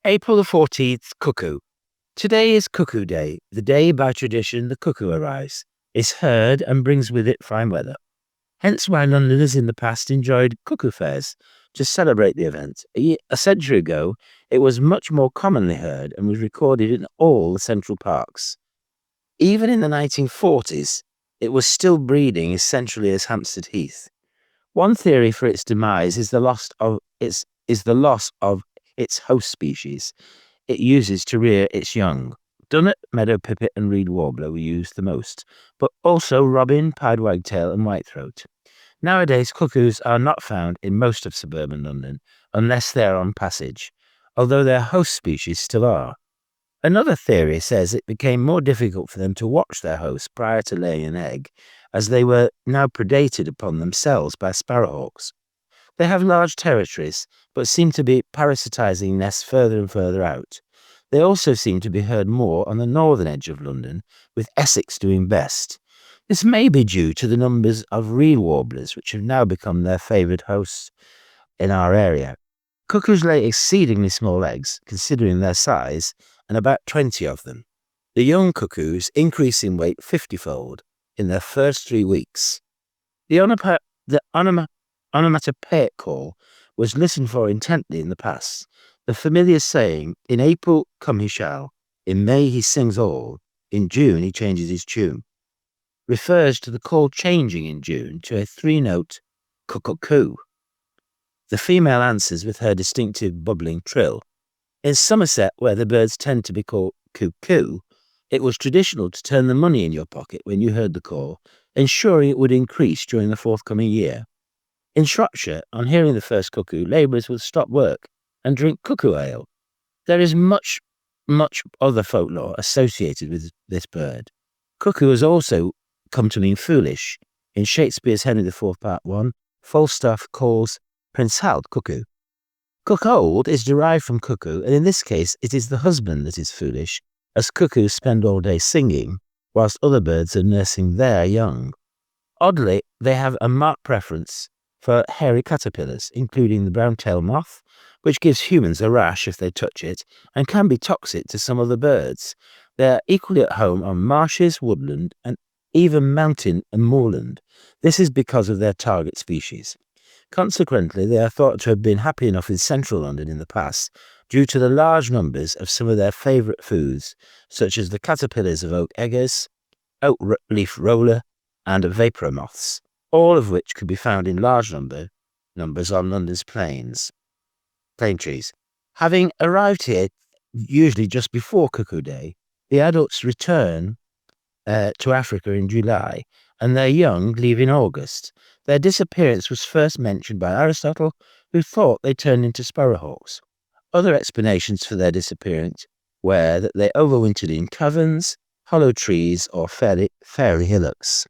April the 14th, Cuckoo. Today is Cuckoo Day, the day by tradition the cuckoo arrives, is heard and brings with it fine weather. Hence why Londoners in the past enjoyed cuckoo fairs to celebrate the event. A century ago, it was much more commonly heard and was recorded in all the central parks. Even in the 1940s, it was still breeding as centrally as Hampstead Heath. One theory for its demise is the loss of its host species it uses to rear its young. Dunnet, meadow pipit, and reed warbler were used the most, but also robin, pied wagtail, and whitethroat. Nowadays, cuckoos are not found in most of suburban London unless they are on passage, although their host species still are. Another theory says it became more difficult for them to watch their hosts prior to laying an egg, as they were now predated upon themselves by sparrowhawks. They have large territories, but seem to be parasitizing nests further and further out. They also seem to be heard more on the northern edge of London, with Essex doing best. This may be due to the numbers of reed warblers, which have now become their favoured hosts in our area. Cuckoos lay exceedingly small eggs, considering their size, and about 20 of them. The young cuckoos increase in weight 50-fold in their first 3 weeks. The onomatopoeic call was listened for intently in the past. The familiar saying, "In April come he shall, in May he sings all, in June he changes his tune," refers to the call changing in June to a 3-note cuckoo. The female answers with her distinctive bubbling trill. In Somerset, where the birds tend to be called cuckoo, it was traditional to turn the money in your pocket when you heard the call, ensuring it would increase during the forthcoming year. In Shropshire, on hearing the first cuckoo, labourers would stop work and drink cuckoo ale. There is much other folklore associated with this bird. Cuckoo has also come to mean foolish. In Shakespeare's Henry IV Part 1, Falstaff calls Prince Hal cuckoo. Cuckold is derived from cuckoo, and in this case it is the husband that is foolish, as cuckoos spend all day singing, whilst other birds are nursing their young. Oddly, they have a marked preference for hairy caterpillars, including the brown-tailed moth, which gives humans a rash if they touch it, and can be toxic to some other birds. They are equally at home on marshes, woodland, and even mountain and moorland. This is because of their target species. Consequently, they are thought to have been happy enough in central London in the past due to the large numbers of some of their favourite foods, such as the caterpillars of oak eggers, oak leaf roller, and vapour moths, all of which could be found in large numbers on London's plain trees. Having arrived here usually just before Cuckoo Day, the adults return to Africa in July, and their young leave in August. Their disappearance was first mentioned by Aristotle, who thought they turned into sparrowhawks. Other explanations for their disappearance were that they overwintered in caverns, hollow trees, or fairy hillocks.